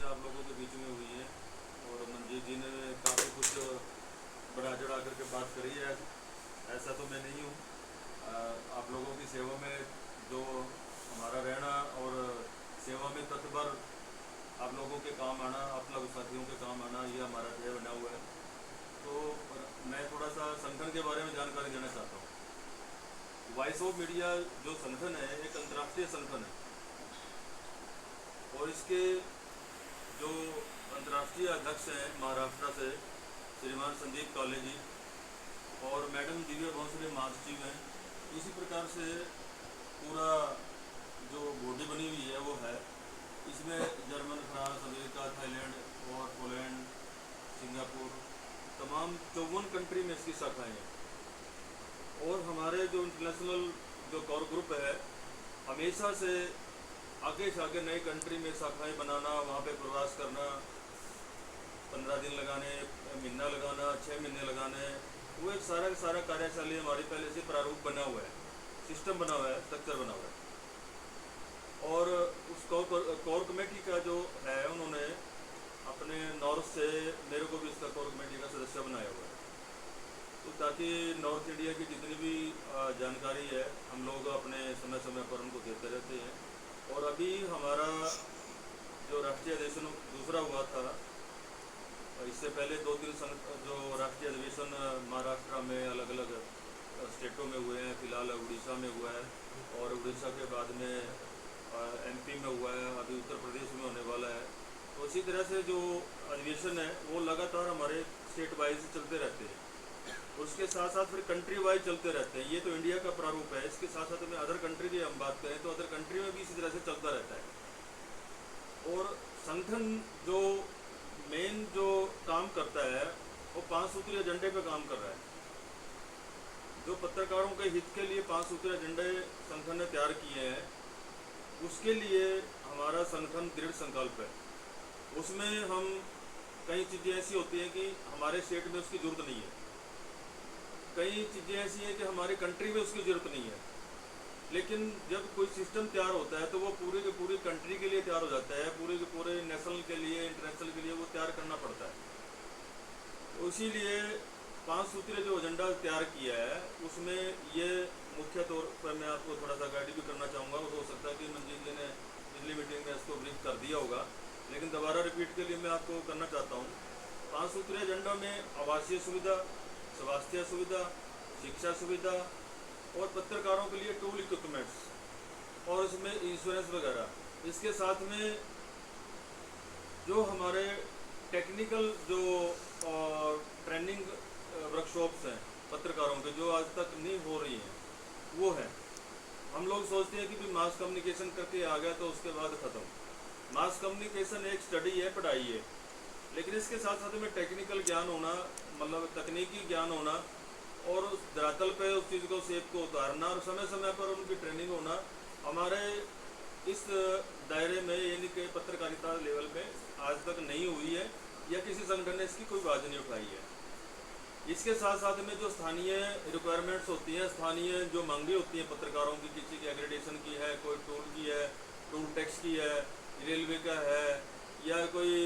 आप लोगों के बीच में हुई है और मंजीत जी ने काफ़ी कुछ बढ़ा चढ़ा करके बात करी है। ऐसा तो मैं नहीं हूँ, आप लोगों की सेवा में जो हमारा रहना और सेवा में तत्पर आप लोगों के काम आना, आप लोग साथियों के काम आना, ये हमारा ध्येय बना हुआ है। तो मैं थोड़ा सा संगठन के बारे में जानकारी देना चाहता हूँ। वॉइस ऑफ मीडिया जो संगठन है एक अंतर्राष्ट्रीय संगठन है और इसके जो अंतर्राष्ट्रीय अध्यक्ष हैं महाराष्ट्र से श्रीमान संदीप काले जी और मैडम दिव्या भोसले महासचिव हैं। इसी प्रकार से पूरा जो बॉडी बनी हुई है वो है। इसमें जर्मन, फ्रांस, अमेरिका, थाईलैंड और पोलैंड, सिंगापुर, तमाम 54 कंट्री में इसकी शाखाएँ हैं। और हमारे जो इंटरनेशनल जो कोर ग्रुप है हमेशा से आगे नई कंट्री में शाखाएँ बनाना, वहाँ पे प्रवास करना, 15 दिन लगाने, महीना लगाना, 6 महीने लगाने, वो एक सारा कार्यशैली हमारी पहले से प्रारूप बना हुआ है, सिस्टम बना हुआ है, स्ट्रक्चर बना हुआ है। और उस कोर कमेटी का जो है उन्होंने अपने नॉर्थ से मेरे को भी इसका कोर कमेटी का सदस्य बनाया हुआ है। तो ताकि नॉर्थ इंडिया की जितनी भी जानकारी है हम लोग अपने समय समय पर उनको देते रहते हैं। और अभी हमारा जो राष्ट्रीय अधिवेशन दूसरा हुआ था, इससे पहले 2-3 जो राष्ट्रीय अधिवेशन महाराष्ट्र में अलग अलग स्टेटों में हुए हैं। फिलहाल उड़ीसा में हुआ है और उड़ीसा के बाद में एमपी में हुआ है, अभी उत्तर प्रदेश में होने वाला है। तो इसी तरह से जो अधिवेशन है वो लगातार हमारे स्टेट वाइज चलते रहते हैं। उसके साथ साथ फिर कंट्री वाइज चलते रहते हैं। ये तो इंडिया का प्रारूप है। इसके साथ साथ में अदर कंट्री की हम बात करें तो अदर कंट्री में भी इसी तरह से चलता रहता है। और संगठन जो मेन जो काम करता है वो 5 सूत्री एजेंडे पे काम कर रहा है। जो पत्रकारों के हित के लिए 5 सूत्री एजेंडे संगठन ने तैयार किए हैं, उसके लिए हमारा संगठन दृढ़ संकल्प है। उसमें हम कई चीज़ें ऐसी होती हैं कि हमारे स्टेट में उसकी ज़रूरत नहीं है, कई चीज़ें ऐसी हैं कि हमारी कंट्री में उसकी ज़रूरत नहीं है। लेकिन जब कोई सिस्टम तैयार होता है तो वो पूरी की पूरी कंट्री के लिए तैयार हो जाता है, पूरे के पूरे नेशनल के लिए, इंटरनेशनल के लिए वो तैयार करना पड़ता है। तो इसीलिए 5 सूत्रीय जो एजेंडा तैयार किया है उसमें ये मुख्य तौर पर मैं आपको थोड़ा सा गाइड भी करना चाहूँगा। हो सकता है कि मंजीत जी ने पिछली मीटिंग में इसको ब्रीफ कर दिया होगा, लेकिन दोबारा रिपीट के लिए मैं आपको करना चाहता हूँ। 5 सूत्रीय एजेंडा में आवासीय सुविधा, स्वास्थ्य सुविधा, शिक्षा सुविधा और पत्रकारों के लिए टूल इक्विपमेंट्स और इसमें इंश्योरेंस वगैरह। इसके साथ में जो हमारे टेक्निकल जो ट्रेनिंग वर्कशॉप्स हैं पत्रकारों के, जो आज तक नहीं हो रही हैं, वो है। हम लोग सोचते हैं कि भी मास कम्युनिकेशन करके आ गया तो उसके बाद ख़त्म। मास कम्युनिकेशन एक स्टडी है, पढ़ाई है, लेकिन इसके साथ साथ में टेक्निकल ज्ञान होना, मतलब तकनीकी ज्ञान होना और उस धरातल पे उस चीज़ को, सेप को उतारना और समय समय पर उनकी ट्रेनिंग होना हमारे इस दायरे में, यानी कि पत्रकारिता लेवल पे आज तक नहीं हुई है या किसी संगठन ने इसकी कोई बात नहीं उठाई है। इसके साथ साथ में जो स्थानीय रिक्वायरमेंट्स होती हैं, स्थानीय जो मांगे होती हैं पत्रकारों की, किसी की एग्रेडेशन की है, कोई टूल की है, टूल टैक्स की है, रेलवे का है, या कोई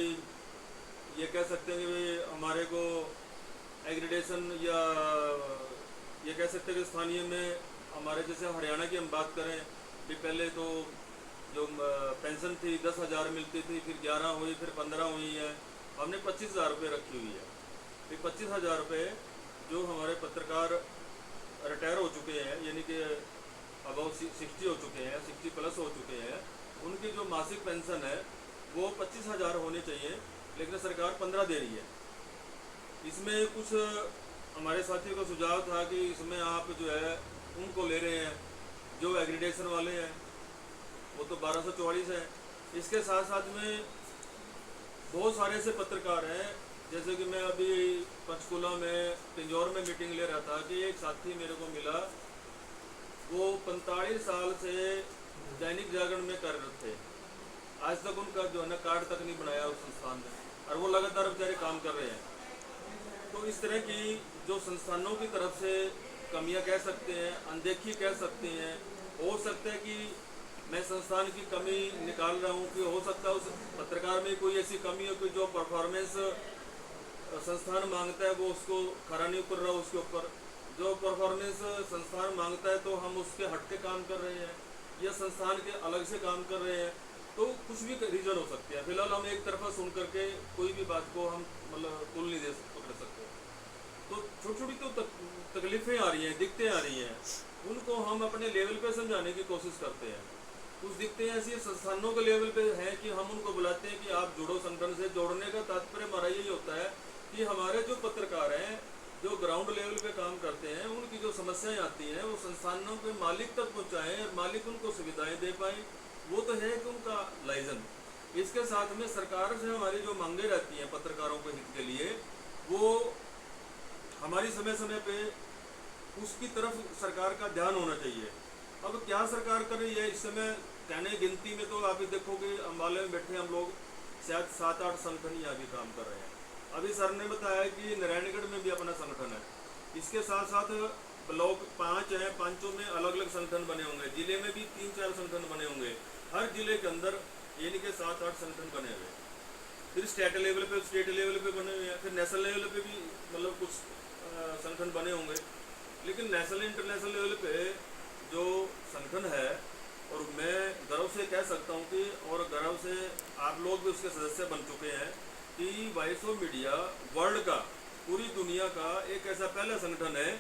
ये कह सकते हैं कि हमारे को एग्रेडेशन, या ये कह सकते हैं कि स्थानीय में हमारे जैसे हरियाणा की हम बात करें भी, पहले तो जो पेंशन थी 10,000 मिलती थी, फिर 11 हुई, फिर 15 हुई है, हमने 25,000 रुपये रखी हुई है। फिर 25,000 रुपये जो हमारे पत्रकार रिटायर हो चुके हैं, यानी कि अबाउ 60 हो चुके हैं, 60 प्लस हो चुके हैं, उनकी जो मासिक पेंशन है वो 25,000 होनी चाहिए, लेकिन सरकार 15 दे रही है। इसमें कुछ हमारे साथियों का सुझाव था कि इसमें आप जो है उनको ले रहे हैं जो एग्रीडेशन वाले हैं, वो तो 1244 है। इसके साथ साथ में बहुत सारे ऐसे पत्रकार हैं, जैसे कि मैं अभी पंचकूला में, पिंजौर में मीटिंग ले रहा था कि एक साथी मेरे को मिला, वो 45 साल से दैनिक जागरण में कार्यरत थे, आज तक उनका जो है ना कार्ड तक नहीं बनाया उस संस्थान में, और वो लगातार बेचारे काम कर रहे हैं। तो इस तरह की जो संस्थानों की तरफ से कमियां कह सकते हैं, अनदेखी कह सकते हैं, हो सकता है कि मैं संस्थान की कमी निकाल रहा हूँ कि हो सकता है उस पत्रकार में कोई ऐसी कमी हो कि जो परफॉर्मेंस संस्थान मांगता है वो उसको खरा नहीं उतर रहा उसके ऊपर। जो परफॉर्मेंस संस्थान मांगता है तो हम उसके हट के काम कर रहे हैं या संस्थान के अलग से काम कर रहे हैं, तो कुछ भी रीज़न हो सकते हैं। फिलहाल हम एक तरफा सुन करके कोई भी बात को हम मतलब तुल नहीं दे पकड़ सकते। तो छोटी छोटी तो तकलीफ़ें आ रही हैं, दिक्कतें आ रही हैं, उनको हम अपने लेवल पे समझाने की कोशिश करते हैं। कुछ दिक्कतें ऐसी संस्थानों के लेवल पे हैं कि हम उनको बुलाते हैं कि आप जुड़ो संगठन से। जोड़ने का तात्पर्य हमारा यही होता है कि हमारे जो पत्रकार हैं जो ग्राउंड लेवल पे काम करते हैं, उनकी जो समस्याएं आती हैं वो संस्थानों के मालिक तक पहुंचाएं और मालिक उनको सुविधाएं दे पाएँ। वो तो है कि उनका लाइजन। इसके साथ में सरकार से हमारी जो मांगे रहती हैं पत्रकारों के हित के लिए, वो हमारी समय समय पे उसकी तरफ सरकार का ध्यान होना चाहिए। अब क्या सरकार कर रही है इस समय कहने गिनती में तो आप ही देखोगे, अम्बाले में बैठे हम लोग शायद 7-8 संगठन यहाँ भी काम कर रहे हैं। अभी सर ने बताया कि नारायणगढ़ में भी अपना संगठन है। इसके साथ साथ ब्लॉक 5 हैं, 5 में अलग अलग संगठन बने होंगे। जिले में भी 3-4 संगठन बने होंगे। हर जिले के अंदर यानी कि 7-8 संगठन बने हुए। फिर स्टेट लेवल पे बने हुए हैं। फिर नेशनल लेवल पे भी मतलब कुछ संगठन बने होंगे। लेकिन नेशनल इंटरनेशनल लेवल पे जो संगठन है, और मैं गर्व से कह सकता हूँ कि और गर्व से आप लोग भी उसके सदस्य बन चुके हैं कि वॉइस ऑफ मीडिया वर्ल्ड का, पूरी दुनिया का एक ऐसा पहला संगठन है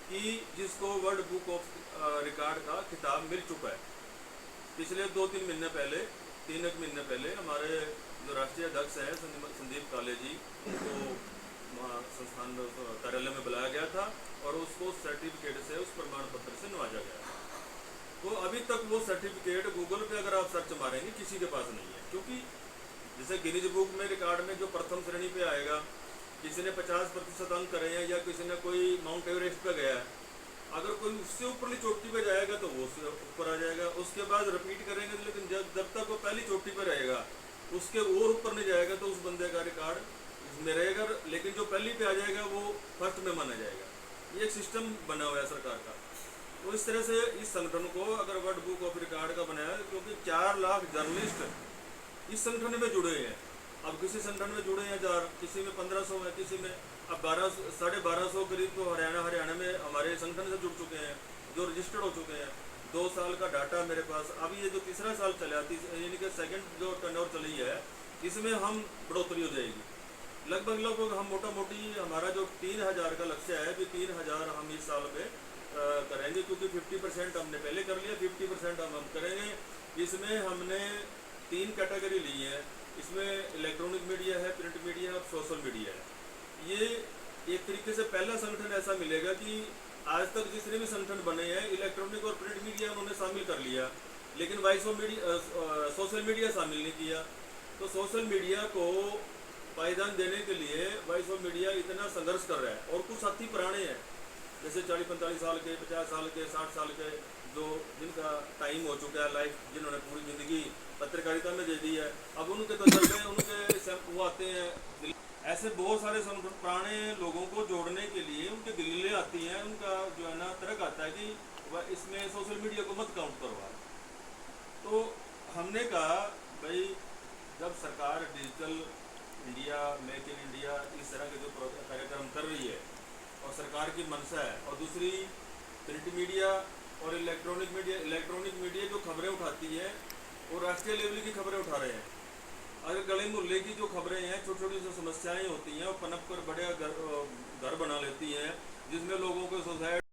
कि जिसको वर्ल्ड बुक ऑफ रिकॉर्ड का खिताब मिल चुका है। पिछले 2-3 महीने पहले, 3 महीने पहले हमारे जो राष्ट्रीय अध्यक्ष हैं संदीप काले जी, उनको संस्थान कार्यालय में बुलाया गया था और उसको सर्टिफिकेट से, उस प्रमाण पत्र से नवाजा गया। तो अभी तक वो सर्टिफिकेट गूगल पे अगर आप सर्च मारेंगे किसी के पास नहीं है, क्योंकि जैसे गिनीज बुक में रिकॉर्ड में जो प्रथम श्रेणी पे आएगा, किसी ने 50% अंक करे हैं या किसी ने कोई माउंट एवरेस्ट पे गया है, अगर कोई उससे ऊपरली चोटी पे जाएगा तो वो उससे ऊपर आ जाएगा। उसके बाद रिपीट करेंगे, लेकिन जब तक वो पहली चोटी पे रहेगा, उसके और ऊपर नहीं जाएगा तो उस बंदे का रिकॉर्ड इसमें रहेगा। लेकिन जो पहली पे आ जाएगा वो फर्स्ट में माना जाएगा। ये एक सिस्टम बना हुआ है सरकार का। तो इस तरह से इस संगठन को अगर वर्ल्ड बुक ऑफ रिकॉर्ड का बनाया, क्योंकि 4 लाख जर्नलिस्ट इस संगठन में जुड़े हैं। अब किसी संगठन में जुड़े हैं 4, किसी में 1500 है, किसी में अब 1200 करीब तो हरियाणा में हमारे संगठन से जुड़ चुके हैं जो रजिस्टर्ड हो चुके हैं। 2 साल का डाटा मेरे पास। अब ये जो तीसरा साल चला, यानी कि सेकंड जो टर्नओवर चली है, इसमें हम बढ़ोतरी हो जाएगी। लगभग हम मोटा मोटी हमारा जो 3000 का लक्ष्य है, भी 3000 हम इस साल में करेंगे, क्योंकि 50% हमने पहले कर लिया, 50% हम करेंगे। इसमें हमने 3 कैटेगरी ली है। इसमें इलेक्ट्रॉनिक मीडिया है, प्रिंट मीडिया है और सोशल मीडिया है। ये एक तरीके से पहला संगठन ऐसा मिलेगा कि आज तक जितने भी संगठन बने हैं इलेक्ट्रॉनिक और प्रिंट मीडिया उन्होंने शामिल कर लिया, लेकिन voice of media social media शामिल नहीं किया। तो सोशल मीडिया को पायदान देने के लिए वॉइस ऑफ मीडिया इतना संघर्ष कर रहा है। और कुछ साथी पुराने हैं, जैसे 40-45 साल के, 50 साल के, 60 साल के, जो जिनका टाइम हो चुका है लाइफ, जिन्होंने पूरी ज़िंदगी पत्रकारिता में दे दी है, अब उनके तजर्बे उनके वो आते हैं। ऐसे बहुत सारे संगठन पुराने लोगों को जोड़ने के लिए उनके दलीलें आती हैं, उनका जो है ना तर्क आता है कि वह इसमें सोशल मीडिया को मत काउंट करवा। तो हमने कहा भाई, जब सरकार digital India, make in India, इस तरह के जो कार्यक्रम कर रही है और सरकार की मंशा है, और दूसरी प्रिंट मीडिया और इलेक्ट्रॉनिक मीडिया जो खबरें उठाती है वो राष्ट्रीय लेवल की खबरें उठा रहे हैं। अगर गले मोहल्ले की जो खबरें हैं, छोटी छोटी जो समस्याएं होती हैं, वो पनप कर बड़े घर बना लेती हैं, जिसमें लोगों को सुसाइड